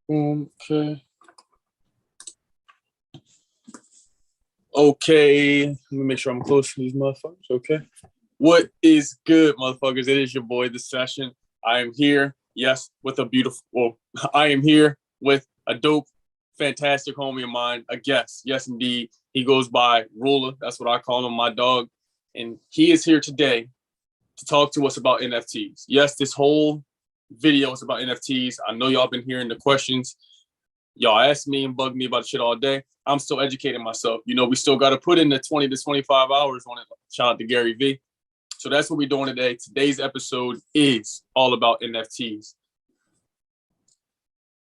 Okay. Okay. Let me make sure I'm close to these motherfuckers. Okay. What is good, motherfuckers? It is your boy, The Session. I am here, yes, with a beautiful, well, I am here with a dope, fantastic homie of mine, a guest. Yes, indeed. He goes by Ruler. That's what I call him, my dog. And he is here today to talk to us about NFTs. Yes, this whole video is about NFTs. I know y'all been hearing the questions. Y'all ask me and bug me about shit all day. I'm still educating myself. You know, we still got to put in the 20 to 25 hours on it. Shout out to Gary V. So that's what we're doing today. Today's episode is all about NFTs.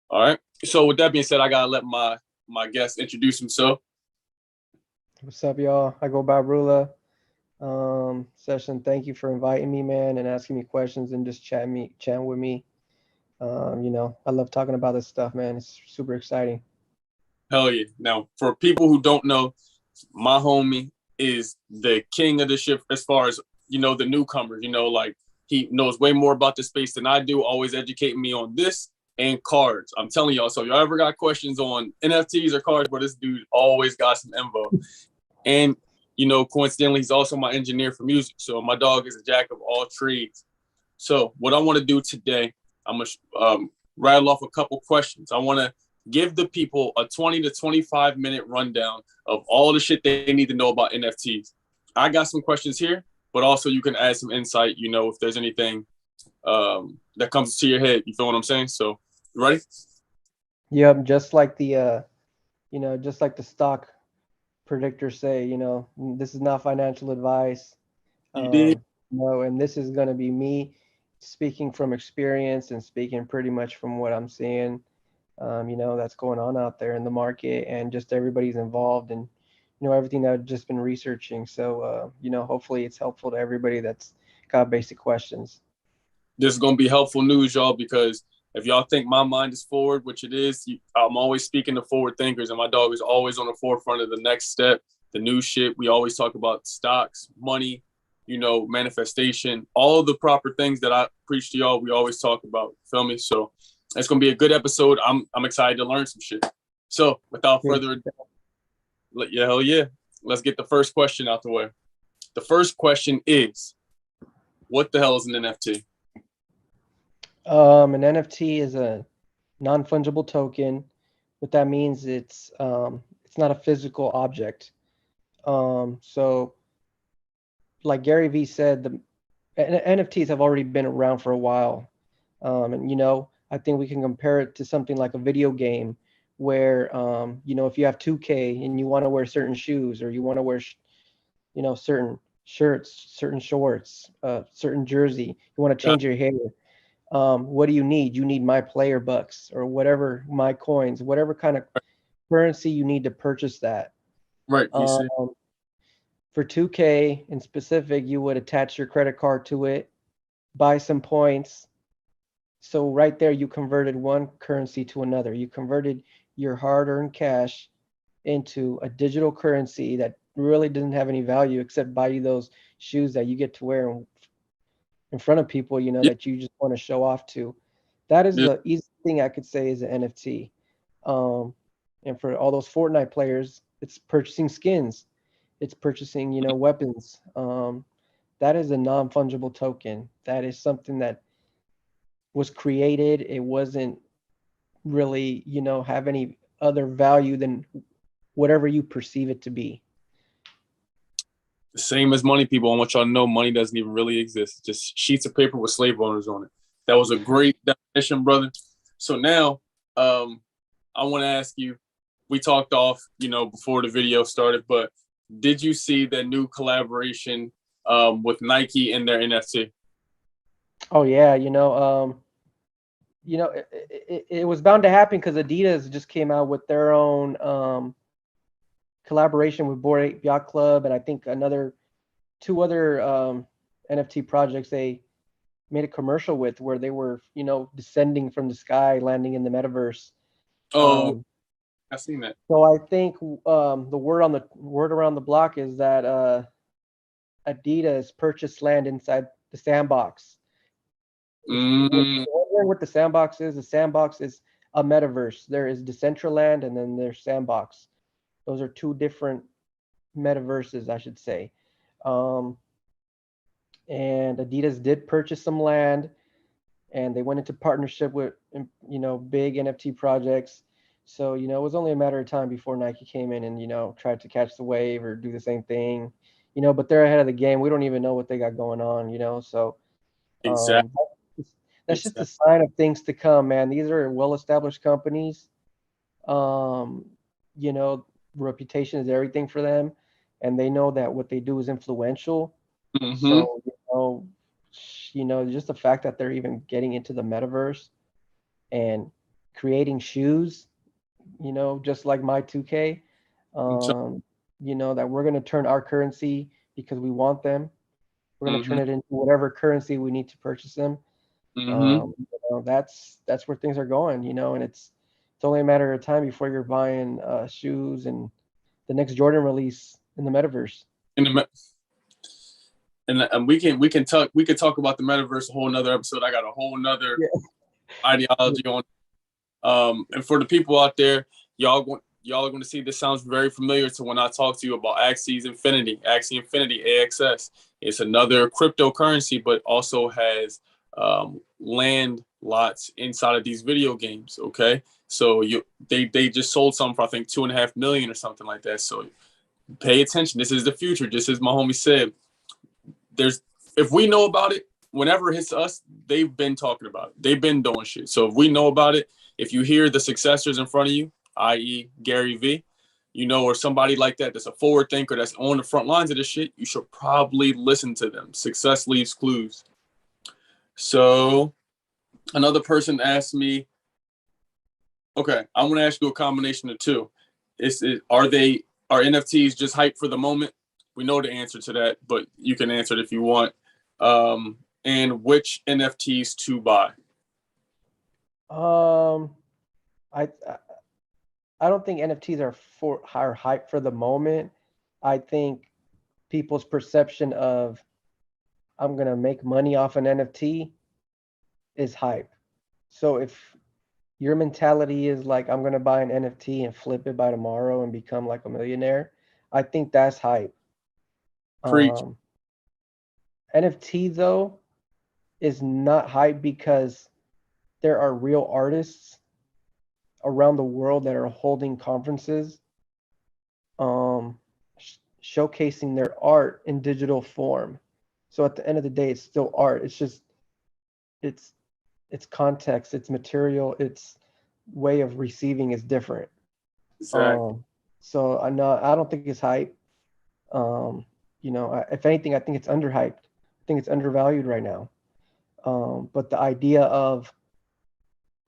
All right. So with that being said, I gotta let my guest introduce himself. What's up, y'all? I go by Rula. Session, thank you for inviting me, man, and asking me questions and just chatting with me. I love talking about this stuff, man. It's super exciting. Hell yeah. Now, for people who don't know, my homie is the king of the ship as far as, you know, the newcomers. You know, like he knows way more about the space than I do, always educating me on this and cards. I'm telling y'all, so if y'all ever got questions on NFTs or cards, but this dude always got some info. And, you know, coincidentally, he's also my engineer for music. So my dog is a jack of all trades. So what I want to do today, I'm going to rattle off a couple questions. I want to give the people a 20 to 25 minute rundown of all the shit they need to know about NFTs. I got some questions here, but also you can add some insight, you know, if there's anything that comes to your head. You feel what I'm saying? So, you ready? Yep, just like just like the stock predictors say, this is not financial advice. You did? No, and this is going to be me speaking from experience and speaking pretty much from what I'm seeing, that's going on out there in the market, and just everybody's involved, and everything that I've just been researching. So, hopefully it's helpful to everybody that's got basic questions. This is going to be helpful news, y'all, because if y'all think my mind is forward, which it is, I'm always speaking to forward thinkers, and my dog is always on the forefront of the next step, the new shit. We always talk about stocks, money, you know, manifestation, all the proper things that I preach to y'all. We always talk about. Feel me? So it's going to be a good episode. I'm excited to learn some shit. So without further ado, yeah, hell yeah. Let's get the first question out the way. The first question is, what the hell is an NFT? An NFT is a non-fungible token. What that means, it's not a physical object. So like Gary V said, the NFTs have already been around for a while. And I think we can compare it to something like a video game where if you have 2K and you want to wear certain shoes, or you want to wear certain shirts, certain shorts, certain jersey, you want to change your hair. What do you need? You need my player bucks or whatever, my coins, whatever kind of currency you need to purchase that. Right. For 2K in specific, you would attach your credit card to it, buy some points. So right there, you converted one currency to another. You converted your hard-earned cash into a digital currency that really doesn't have any value except buy you those shoes that you get to wear in front of people, that you just want to show off to. That is the easiest thing I could say is an NFT. And for all those Fortnite players, it's purchasing skins, it's purchasing, weapons. That is a non-fungible token. That is something that was created. It wasn't really, have any other value than whatever you perceive it to be. The same as money, people. I want y'all to know money doesn't even really exist. It's just sheets of paper with slave owners on it. That was a great definition, brother. So now, I want to ask you, we talked off, before the video started, but did you see that new collaboration with Nike and their NFT? Oh yeah, it was bound to happen because Adidas just came out with their own collaboration with Bored Ape Yacht Club, and I think two other NFT projects they made a commercial with, where they were, descending from the sky, landing in the metaverse. Oh, I've seen that. So I think the word around the block is that Adidas purchased land inside the sandbox. Mm. What the sandbox is, the sandbox is a metaverse. There is Decentraland and then there's Sandbox. Those are two different metaverses, I should say. Um, and Adidas did purchase some land, and they went into partnership with big NFT projects. So it was only a matter of time before Nike came in and tried to catch the wave or do the same thing. But they're ahead of the game. We don't even know what they got going on. So Exactly. um, that's just a Exactly. sign of things to come, man. These are well-established companies. Um, you know, Reputation is everything for them, and they know that what they do is influential. Mm-hmm. So, just the fact that they're even getting into the metaverse and creating shoes, just like my 2K, that we're going to turn our currency because we want them. We're going to Mm-hmm. turn it into whatever currency we need to purchase them. Mm-hmm. That's where things are going, and it's only a matter of time before you're buying shoes and the next Jordan release in the metaverse. And, and we can talk about the metaverse a whole nother episode. I got a whole nother Yeah. ideology on. And for the people out there, y'all are going to see this sounds very familiar to when I talk to you about Axie Infinity, AXS. It's another cryptocurrency, but also has land lots inside of these video games. Okay, so they just sold some for I think 2.5 million or something like that. So pay attention. This is the future. Just as my homie said, there's if we know about it, whenever it hits us, they've been talking about it. They've been doing shit. So if we know about it, if you hear the successors in front of you, i.e. Gary V, or somebody like that that's a forward thinker that's on the front lines of this shit, you should probably listen to them. Success leaves clues. So another person asked me, okay, I'm gonna ask you a combination of two. Are NFTs just hype for the moment? We know the answer to that, but you can answer it if you want. And which NFTs to buy? Um, I I don't think NFTs are hype for the moment. I think people's perception of I'm gonna make money off an NFT is hype. So if your mentality is like I'm gonna buy an NFT and flip it by tomorrow and become like a millionaire, I think that's hype. Preach. Um, NFT though is not hype because there are real artists around the world that are holding conferences, um, showcasing their art in digital form. So at the end of the day, it's still art. It's just it's its context, its material, its way of receiving is different. Exactly. Um, so I don't think it's hype. If anything, I think it's underhyped. I think it's undervalued right now. But the idea of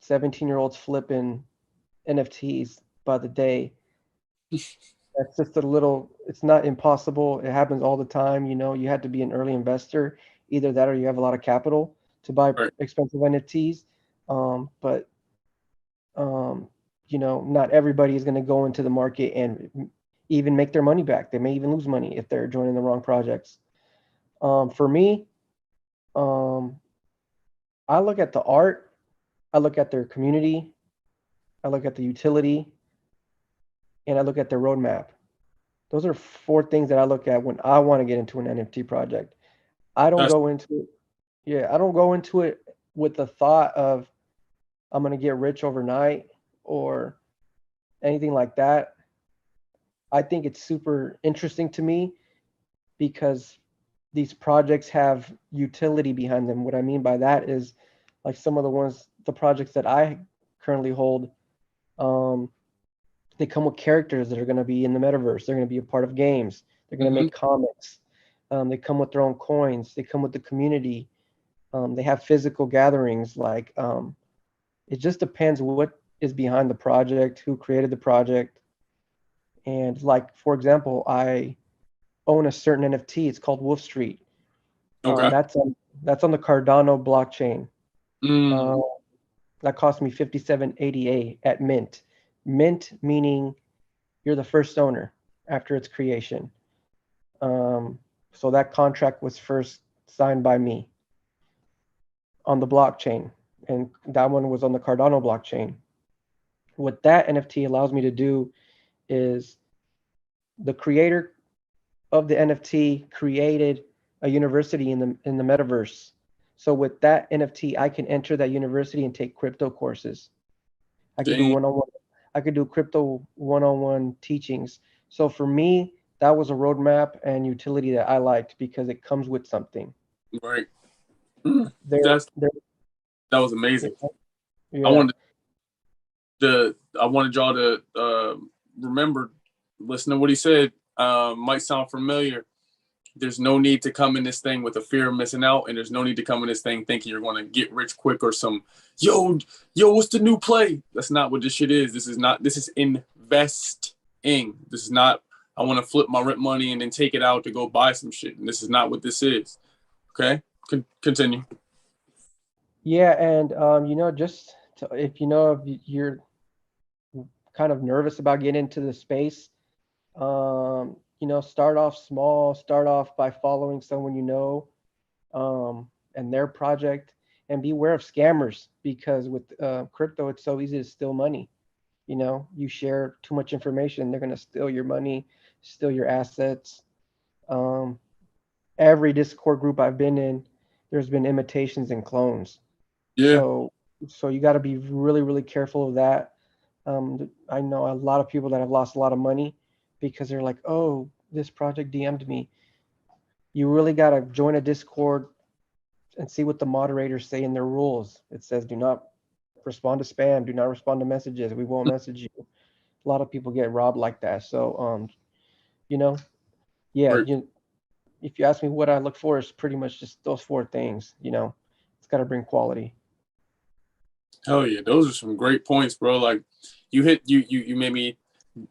17-year-olds flipping NFTs by the day, that's just a little, it's not impossible. It happens all the time. You had to be an early investor, either that or you have a lot of capital to buy Right. expensive NFTs. But not everybody is going to go into the market and even make their money back. They may even lose money if they're joining the wrong projects. For me, um, I look at the art, I look at their community, I look at the utility, and I look at their roadmap. Those are four things that I look at when I want to get into an NFT project. I don't That's go into it, yeah, I don't go into it with the thought of I'm going to get rich overnight or anything like that. I think it's super interesting to me because these projects have utility behind them. What I mean by that is like some of the projects that I currently hold, um, they come with characters that are going to be in the metaverse. They're going to be a part of games. They're going to mm-hmm. make comics. They come with their own coins. They come with the community. They have physical gatherings. It just depends what is behind the project, who created the project. And like, for example, I own a certain NFT. It's called Wolf Street. Okay. That's on the Cardano blockchain. Mm, Uh, that cost me 57.88 at mint. Mint meaning you're the first owner after its creation. Um, so that contract was first signed by me on the blockchain, and that one was on the Cardano blockchain. What that NFT allows me to do is the creator of the NFT created a university in the metaverse. So with that NFT, I can enter that university and take crypto courses. I could do Dang, one-on-one. I could do crypto one-on-one teachings. So for me, that was a roadmap and utility that I liked because it comes with something. right. Mm, There, That's there, that was amazing. I yeah, wanted y'all to remember, listen to what he said. Might sound familiar. There's no need to come in this thing with a fear of missing out, and there's no need to come in this thing thinking you're going to get rich quick or some yo, what's the new play? That's not what this shit is. This is not. This is investing. This is not. I want to flip my rent money and then take it out to go buy some shit. And this is not what this is. Okay, continue. yeah, and just if you're kind of nervous about getting into the space, start off small, start off by following someone and their project, and beware of scammers because with crypto, it's so easy to steal money. You share too much information, they're going to steal your money, steal your assets. Um, every Discord group I've been in, there's been imitations and clones. Yeah, So you got to be really, really careful of that. I know a lot of people that have lost a lot of money because they're like, oh, this project DM'd me. You really got to join a Discord and see what the moderators say in their rules. It says, do not respond to spam, do not respond to messages. We won't message you. A lot of people get robbed like that. So, you know, yeah, right. if you ask me what I look for, is pretty much just those four things. It's got to bring quality. Hell yeah, those are some great points, bro. Like you made me.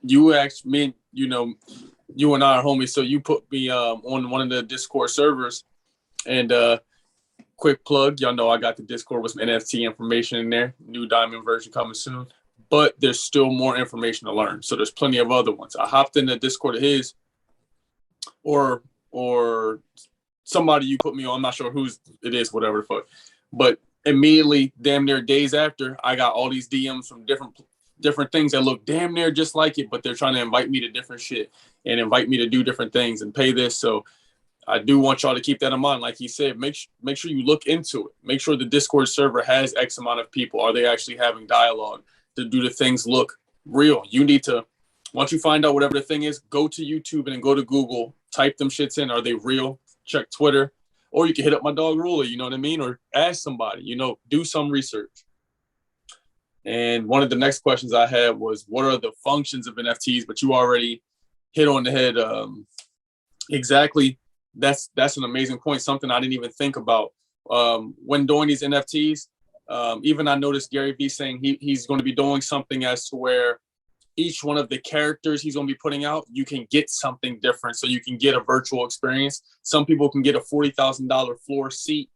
You actually me, you and I are homies. So you put me on one of the Discord servers, and quick plug, y'all know I got the Discord with some NFT information in there. New diamond version coming soon. But there's still more information to learn. So there's plenty of other ones. I hopped in the Discord of his or somebody you put me on. I'm not sure who's it is, whatever the fuck. But immediately, damn near days after, I got all these DMs from different things that look damn near just like it, but they're trying to invite me to different shit and invite me to do different things and pay this. So I do want y'all to keep that in mind. Like he said, make sure you look into it. Make sure the Discord server has X amount of people. Are they actually having dialogue? Do the things look real? You need to, once you find out whatever the thing is, go to YouTube and then go to Google, type them shits in. Are they real? Check Twitter. Or you can hit up my dog Ruler, you know what I mean? Or ask somebody, do some research. And one of the next questions I had was, what are the functions of NFTs? But you already hit on the head exactly. That's an amazing point. Something I didn't even think about when doing these NFTs. Even I noticed Gary Vee saying he's going to be doing something as to where each one of the characters he's going to be putting out, you can get something different. So you can get a virtual experience. Some people can get a $40,000 floor seat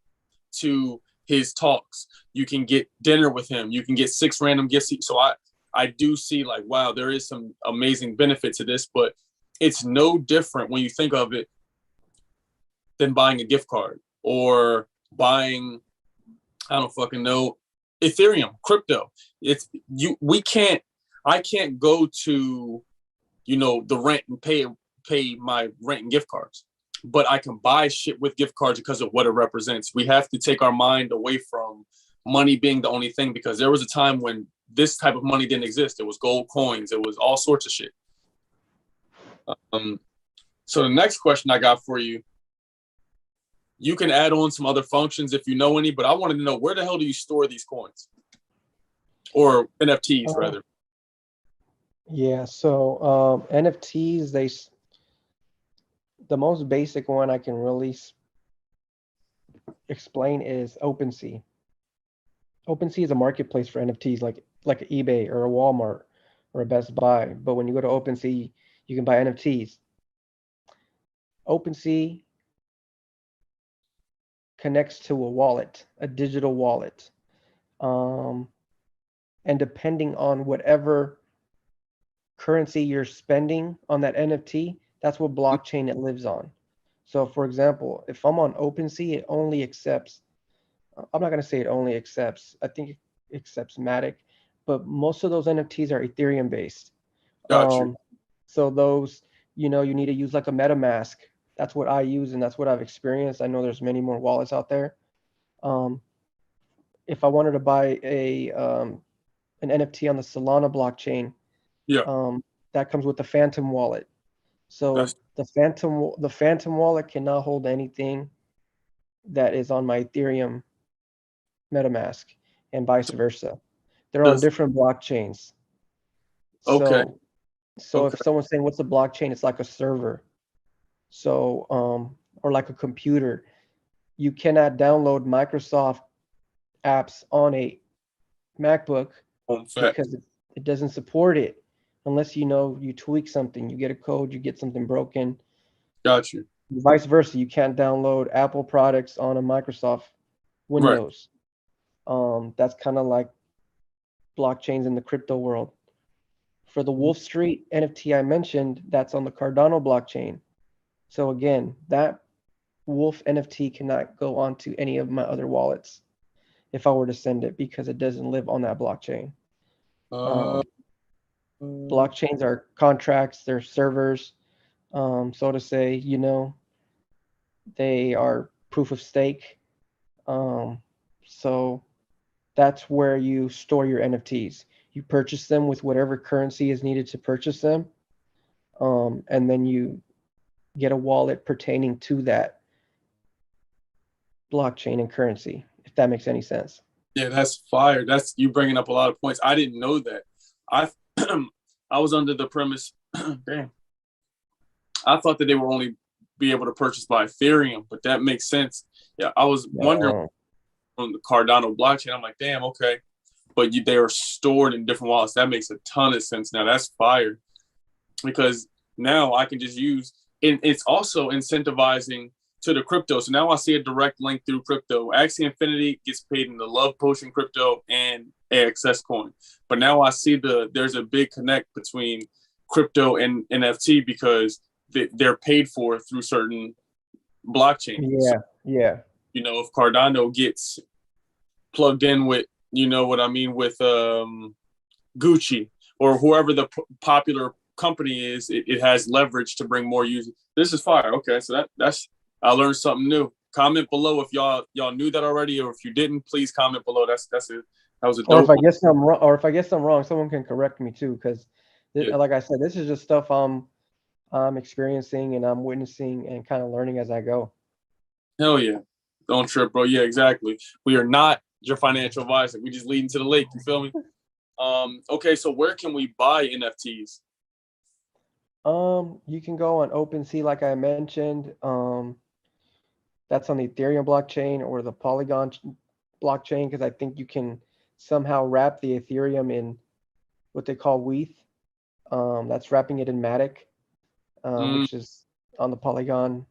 to his talks. You can get dinner with him. You can get 6 random gifts. So I do see like, wow, there is some amazing benefit to this, but it's no different when you think of it than buying a gift card or buying, I don't fucking know, Ethereum, crypto. I can't go to, the rent and pay my rent and gift cards, but I can buy shit with gift cards because of what it represents. We have to take our mind away from money being the only thing, because there was a time when this type of money didn't exist. It was gold coins. It was all sorts of shit. So the next question I got for you, you can add on some other functions if you know any, but I wanted to know, where the hell do you store these coins or NFTs rather? Yeah, so NFTs, the most basic one I can really explain is OpenSea. OpenSea is a marketplace for NFTs, like eBay or a Walmart or a Best Buy. But when you go to OpenSea, you can buy NFTs. OpenSea connects to a wallet, a digital wallet. And depending on whatever currency you're spending on that NFT, that's what blockchain it lives on. So for example, if I'm on OpenSea, it only accepts, I'm not going to say it only accepts, I think it accepts Matic, but most of those NFTs are Ethereum based. Got you. So those, you need to use like a MetaMask. That's what I use, and that's what I've experienced. I know there's many more wallets out there. Um, if I wanted to buy an NFT on the Solana blockchain, Yeah, that comes with the Phantom wallet. So that's the Phantom wallet cannot hold anything that is on my Ethereum MetaMask, and vice versa. They're on does different blockchains. okay, So if okay. someone's saying what's a blockchain, it's like a server. So or like a computer. You cannot download Microsoft apps on a MacBook On fact. because it doesn't support it unless you tweak something, you get a code, you get something broken. Got you. Vice versa, you can't download Apple products on a Microsoft Right. Windows. That's kind of like blockchains in the crypto world. For the Wolf Street NFT I mentioned, that's on the Cardano blockchain. So again, that Wolf NFT cannot go onto any of my other wallets if I were to send it because it doesn't live on that blockchain. Uh, Um, Blockchains are contracts, they're servers, so to say, they are proof of stake. Um, so that's where you store your NFTs. You purchase them with whatever currency is needed to purchase them, and then you get a wallet pertaining to that blockchain and currency, if that makes any sense. yeah, that's fire. That's you bringing up a lot of points. I didn't know that. I I was under the premise. Damn. I thought that they would only be able to purchase by Ethereum, but that makes sense. Yeah, I was wondering No. on the Cardano blockchain. I'm like, damn, okay, but they are stored in different wallets. That makes a ton of sense. Now that's fire because now I can just use. And it's also incentivizing to the crypto. So now I see a direct link through crypto. Axie Infinity gets paid in the Love Potion crypto and AXS coin. But now I see there's a big connect between crypto and NFT because they're paid for through certain blockchains. So, Yeah, yeah. if Cardano gets plugged in with, you know what I mean, with Gucci or whoever the popular company is, it has leverage to bring more users. This is fire. Okay, so that's I learned something new. Comment below if y'all knew that already, or if you didn't, please comment below. That's it. That was a Or if dope I one. guess I'm wrong, someone can correct me too, because Yeah. like I said, this is just stuff I'm experiencing and I'm witnessing and kind of learning as I go. Hell yeah. Don't trip, bro. Yeah, exactly. We are not your financial advisor. We just leading to the lake. You feel me? Okay, so where can we buy NFTs? You can go on OpenSea, like I mentioned. That's on the Ethereum blockchain or the Polygon blockchain, because I think you can somehow wrap the Ethereum in what they call WETH. That's wrapping it in Matic, Mm, which is on the Polygon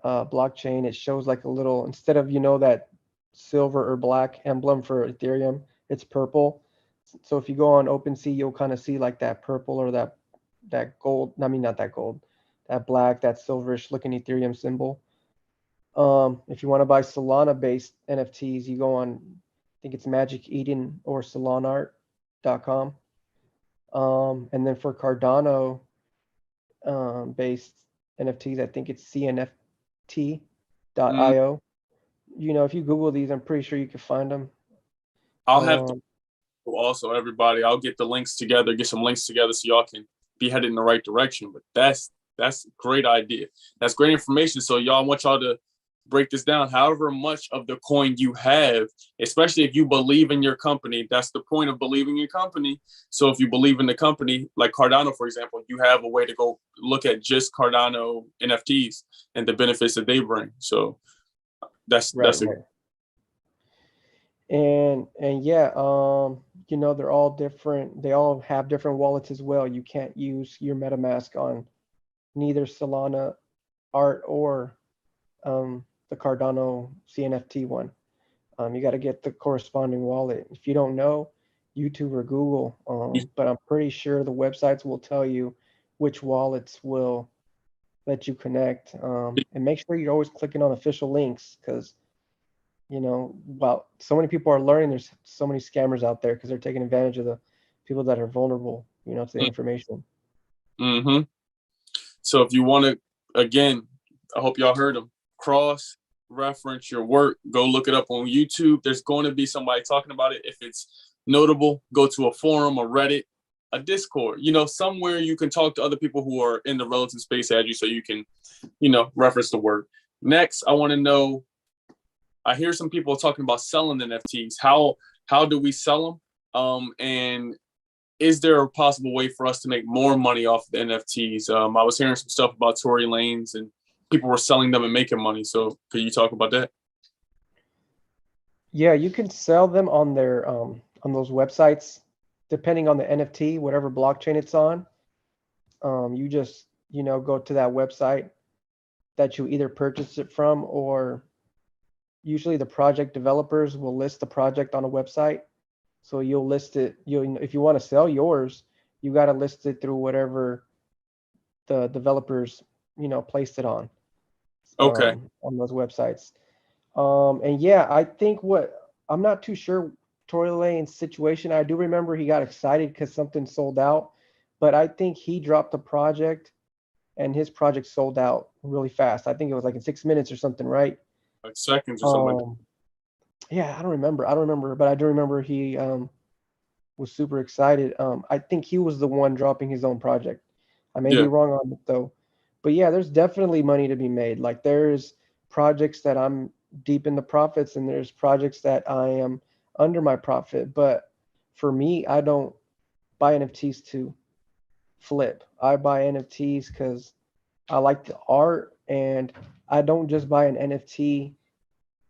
blockchain. It shows like a little, instead of that silver or black emblem for Ethereum, it's purple. So if you go on OpenSea, you'll kind of see like that purple or that gold. I mean, not that gold, that black, that silverish looking Ethereum symbol. If you want to buy Solana based NFTs, you go on, I think it's Magic Eden or SolanaArt.com. And then for Cardano based NFTs, I think it's CNFT.io. mm. If you Google these, I'm pretty sure you can find them. I'll have to Um, also everybody. I'll get the links together, get some links together so y'all can be headed in the right direction. But that's a great idea. That's great information. So y'all, I want y'all to break this down. However much of the coin you have, especially if you believe in your company, that's the point of believing in your company. So if you believe in the company, like Cardano, for example, you have a way to go look at just Cardano NFTs and the benefits that they bring. So that's right, a right. And yeah, they're all different. They all have different wallets as well. You can't use your MetaMask on neither Solana Art or the Cardano CNFT one. You got to get the corresponding wallet. If you don't know, YouTube or Google. But I'm pretty sure the websites will tell you which wallets will let you connect. And make sure you're always clicking on official links because Well, so many people are learning. There's so many scammers out there because they're taking advantage of the people that are vulnerable, to the information. Mm-hmm. So if you want to, again, I hope y'all heard them. Cross reference your work. Go look it up on YouTube. There's going to be somebody talking about it. If it's notable, go to a forum, a Reddit, a Discord. Somewhere you can talk to other people who are in the relative space as you, so you can, reference the work. Next, I want to know. I hear some people talking about selling NFTs. How do we sell them? And is there a possible way for us to make more money off the NFTs? I was hearing some stuff about Tory Lanes and people were selling them and making money. So could you talk about that? Yeah, you can sell them on their on those websites, depending on the NFT, whatever blockchain it's on. You just go to that website that you either purchased it from, or usually the project developers will list the project on a website. So you'll list it. If you want to sell yours, you got to list it through whatever the developers placed it Okay. on those websites. And yeah, I think I'm not too sure Tory Lane's situation. I do remember he got excited because something sold out, but I think he dropped the project and his project sold out really fast. I think it was like in 6 minutes or something, right? Like seconds or something like that. Um, yeah, I don't remember. But I do remember he was super excited. I think he was the one dropping his own project. I may be Yeah. wrong on it though, but yeah, there's definitely money to be made. Like there's projects that I'm deep in the profits, and there's projects that I am under my profit. But for me, I don't buy NFTs to flip. I buy NFTs because I like the art, and I don't just buy an NFT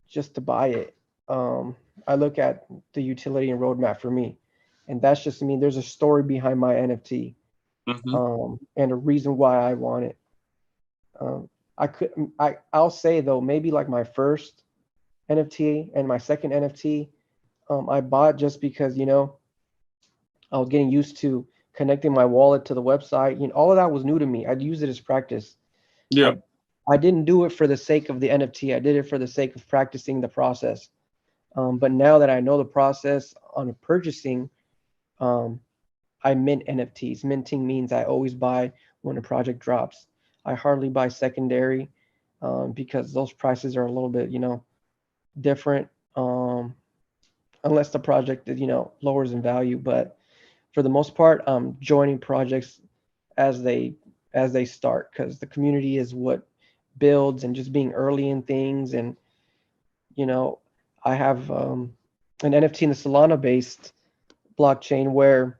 just to buy it. Um, I look at the utility and roadmap for me, and that's just me. There's a story behind my NFT, Mm-hmm. and a reason why I want it. Um, I'll say though, maybe like my first NFT and my second NFT, I bought just because I was getting used to connecting my wallet to the website. All of that was new to me. I'd use it as practice. Yeah. I I didn't do it for the sake of the NFT. I did it for the sake of practicing the process. But now that I know the process on purchasing, um, I mint NFTs. Minting means I always buy when a project drops. I hardly buy secondary, because those prices are a little bit, different, unless the project, lowers in value. But for the most part, I'm joining projects as they start, because the community is what builds, and just being early in things. And you know, I have an NFT in the Solana based blockchain where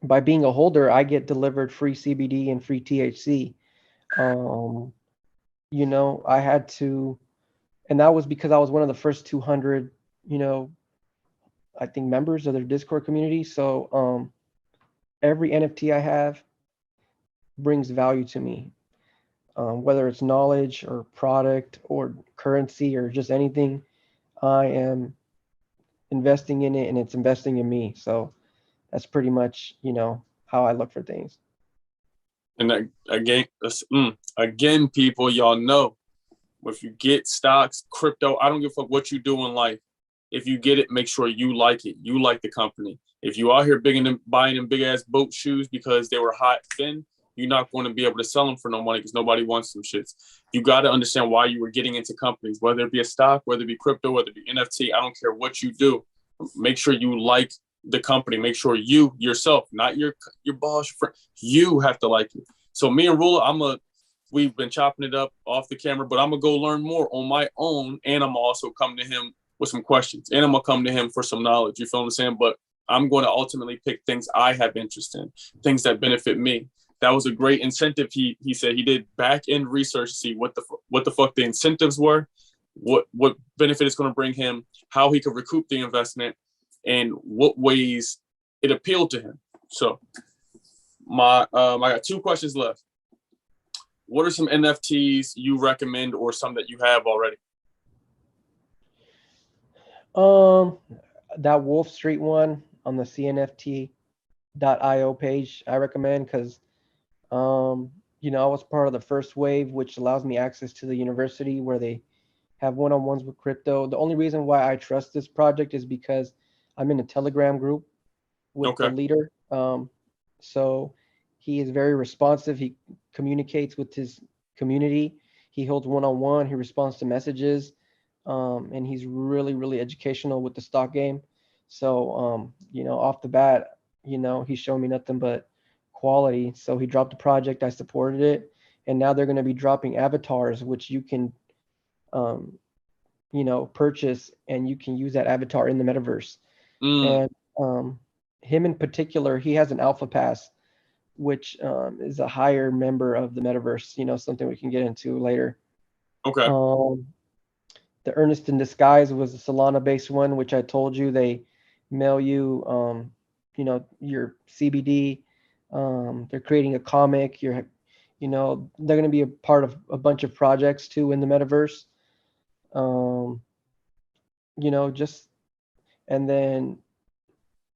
by being a holder, I get delivered free CBD and free THC. Um, I had to, and that was because I was one of the first 200, you know, I think members of their Discord community. So every NFT I have brings value to me, whether it's knowledge or product or currency or just anything. I am investing in it, and it's investing in me. So that's pretty much, how I look for things. And that, again, people, y'all know, if you get stocks, crypto, I don't give a fuck what you do in life. If you get it, make sure you like it. You like the company. If you out here buying them big ass boat shoes because they were hot then, you're not going to be able to sell them for no money because nobody wants them shits. You got to understand why you were getting into companies, whether it be a stock, whether it be crypto, whether it be NFT. I don't care what you do. Make sure you like the company. Make sure you yourself, not your boss, your friend, you have to like it. So me and Rula, we've been chopping it up off the camera, but I'm gonna go learn more on my own, and I'm also come to him with some questions, and I'm gonna come to him for some knowledge. You feel what I'm saying? But I'm going to ultimately pick things I have interest in, things that benefit me. That was a great incentive. He said he did back end research to see what the fuck the incentives were, what benefit it's going to bring him, how he could recoup the investment, and what ways it appealed to him. So I got two questions left. What are some NFTs you recommend, or some that you have already? Um, that Wolf Street one on the CNFT.io page, I recommend because, I was part of the first wave, which allows me access to the university where they have one-on-ones with crypto. The only reason why I trust this project is because I'm in a Telegram group with the Okay. leader. So he is very responsive. He communicates with his community. He holds one-on-one. He responds to messages, and he's really, really educational with the stock game. So, off the bat, he's showing me nothing but quality. So he dropped a project. I supported it, and now they're going to be dropping avatars, which you can, um, purchase, and you can use that avatar in the metaverse. Mm, And him in particular, he has an alpha pass, which is a higher member of the metaverse. Something we can get into later. okay. Um, the Earnest in Disguise was a Solana-based one, which I told you they mail you, your CBD. They're creating a comic. They're going to be a part of a bunch of projects too in the metaverse. Um, just and then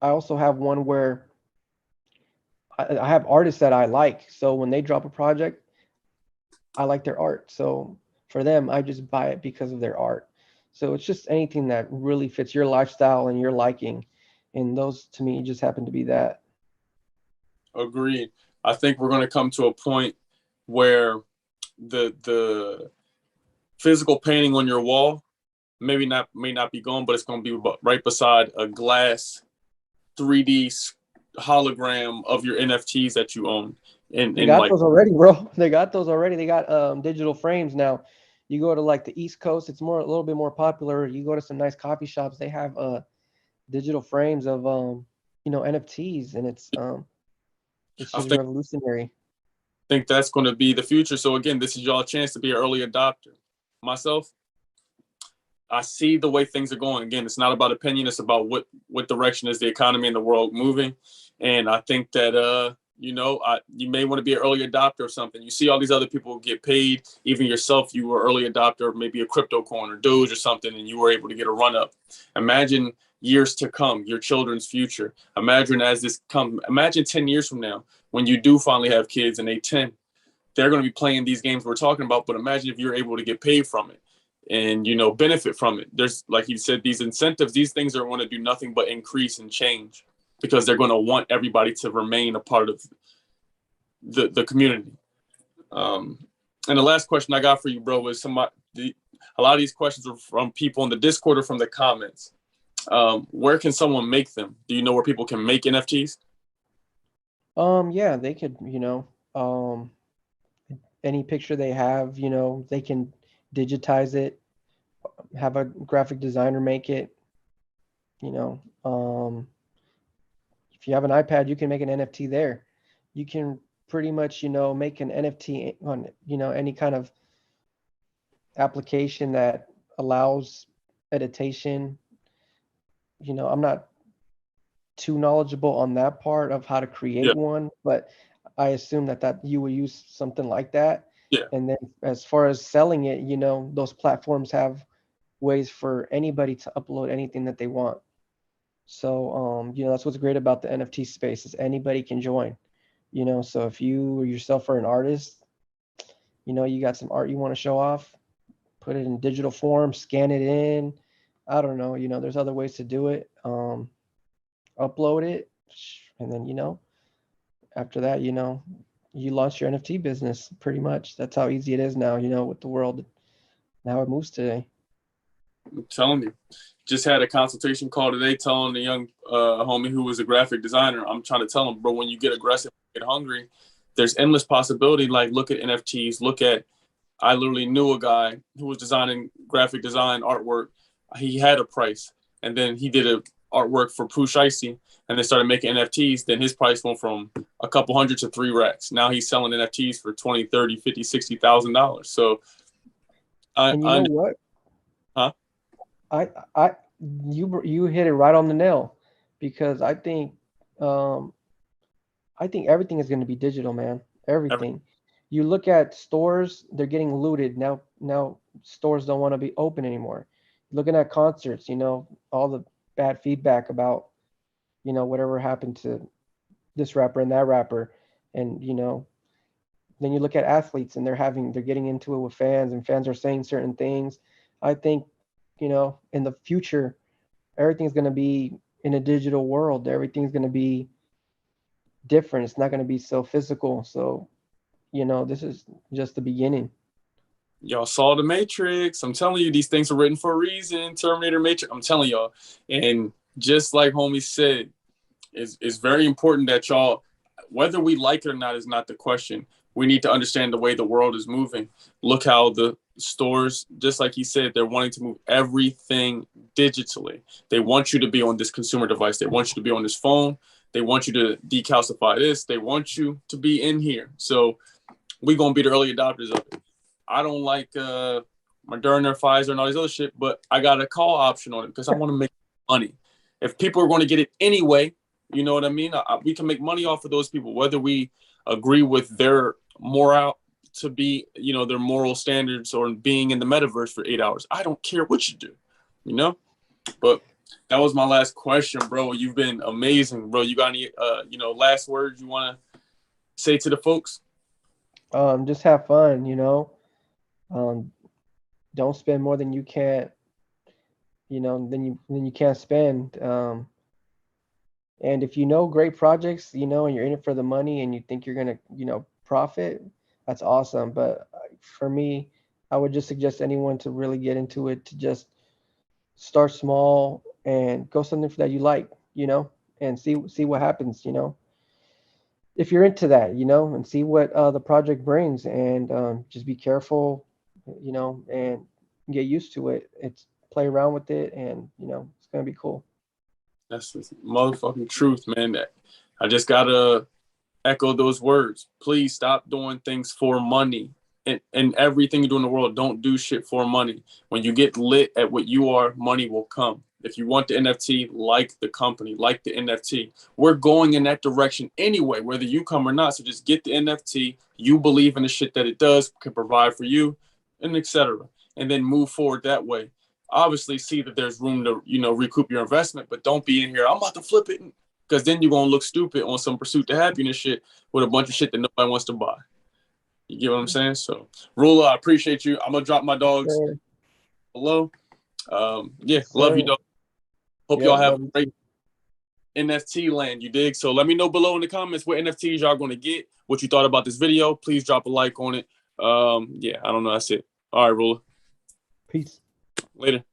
I also have one where I have artists that I like. So when they drop a project, I like their art. So for them, I just buy it because of their art. So it's just anything that really fits your lifestyle and your liking. And those to me just happen to be that. Agreed. I think we're going to come to a point where the physical painting on your wall may not be gone, but it's going to be right beside a glass 3D hologram of your NFTs that you own. They And got like, those already, bro. They got those already. They got digital frames now. You go to like the East Coast, it's a little bit more popular. You go to some nice coffee shops, they have digital frames of NFTs, and it's I just think revolutionary. that's going to be the future. So again, this is y'all chance to be an early adopter. Myself, I see the way things are going. Again, it's not about opinion. It's about what direction is the economy and the world moving. And I think that you may want to be an early adopter of something. You see all these other people get paid. Even yourself, you were early adopter, maybe a crypto coin or Doge or something, and you were able to get a run up. Imagine years to come, your children's future. Imagine as this comes. Imagine 10 years from now when you do finally have kids and they 10, they're going to be playing these games we're talking about. But imagine if you're able to get paid from it and benefit from it. There's, like you said, these incentives, these things are going to do nothing but increase and change because they're going to want everybody to remain a part of the community. um and the last question I got for you, bro, is a lot of these questions are from people in the Discord or from the comments. Where can someone make them? Do you know where people can make NFTs? Yeah, they could, any picture they have, they can digitize it, have a graphic designer make it, you know. If you have an iPad, you can make an NFT there. You can pretty much, make an NFT on, any kind of application that allows editation. I'm not too knowledgeable on that part of how to create Yeah, one, but I assume that you will use something like that. yeah. And then as far as selling it, those platforms have ways for anybody to upload anything that they want. So, that's what's great about the NFT space is anybody can join. So if you yourself are an artist, you got some art you want to show off, put it in digital form, scan it in. I don't know, there's other ways to do it. Upload it, and then after that, you launch your NFT business pretty much. That's how easy it is now, with the world and how it moves today. I'm telling you, just had a consultation call today telling the young homie who was a graphic designer. I'm trying to tell him, bro, when you get aggressive, get hungry, there's endless possibility. Like, look at NFTs. I literally knew a guy who was designing graphic design artwork. He had a price, and then he did a artwork for Pooh Icy, and they started making NFTs. Then his price went from a couple hundred to 3 racks. Now he's selling NFTs for 20, 30, 50, $60,000. So And you know I what? huh? I I you hit it right on the nail, because um I think everything is going to be digital, man. Every, Everything. You look at stores, they're getting looted now. Now stores don't want to be open anymore. Looking at concerts, all the bad feedback about, whatever happened to this rapper and that rapper, and then you look at athletes, and they're getting into it with fans, and fans are saying certain things. I think, in the future, everything's going to be in a digital world. Everything's going to be different. It's not going to be so physical. So, this is just the beginning. Y'all saw the Matrix. I'm telling you, these things are written for a reason. Terminator, Matrix. I'm telling y'all. And just like homie said, it's very important that y'all, whether we like it or not is not the question. We need to understand the way the world is moving. Look how the stores, just like he said, they're wanting to move everything digitally. They want you to be on this consumer device. They want you to be on this phone. They want you to decalcify this. They want you to be in here. So we're going to be the early adopters of it. I don't like Moderna, Pfizer, and all these other shit, but I got a call option on it because I want to make money. If people are going to get it anyway, you know what I mean? We can make money off of those people, whether we agree with their moral to be, their moral standards or being in the metaverse for 8 hours. I don't care what you do, But that was my last question, bro. You've been amazing, bro. You got any, last words you want to say to the folks? Just have fun, don't spend more than you can't, than you can't spend. And if great projects, and you're in it for the money and you think you're gonna, profit, that's awesome. But for me, I would just suggest anyone to really get into it to just start small and go something that you like, and see what happens, if you're into that, and see what the project brings, and just be careful, and get used to it. It's play around with it, and it's gonna be cool. That's the motherfucking truth, man. I just gotta echo those words. Please stop doing things for money. And everything you do in the world, don't do shit for money. When you get lit at what you are, money will come. If you want the NFT, like the company, like the NFT. We're going in that direction anyway, whether you come or not. So just get the NFT. You believe in the shit that it does, can provide for you, and etc. And then move forward that way. Obviously, see that there's room to, recoup your investment, but don't be in here, I'm about to flip it. Because then you're going to look stupid on some pursuit to happiness shit with a bunch of shit that nobody wants to buy. You get what I'm saying? So, Rula, I appreciate you. I'm going to drop my dogs below. Love you, dog. Hope y'all have a great NFT land, you dig? So let me know below in the comments what NFTs y'all going to get, what you thought about this video. Please drop a like on it. I don't know. That's it. All right, Rula. Peace. Later.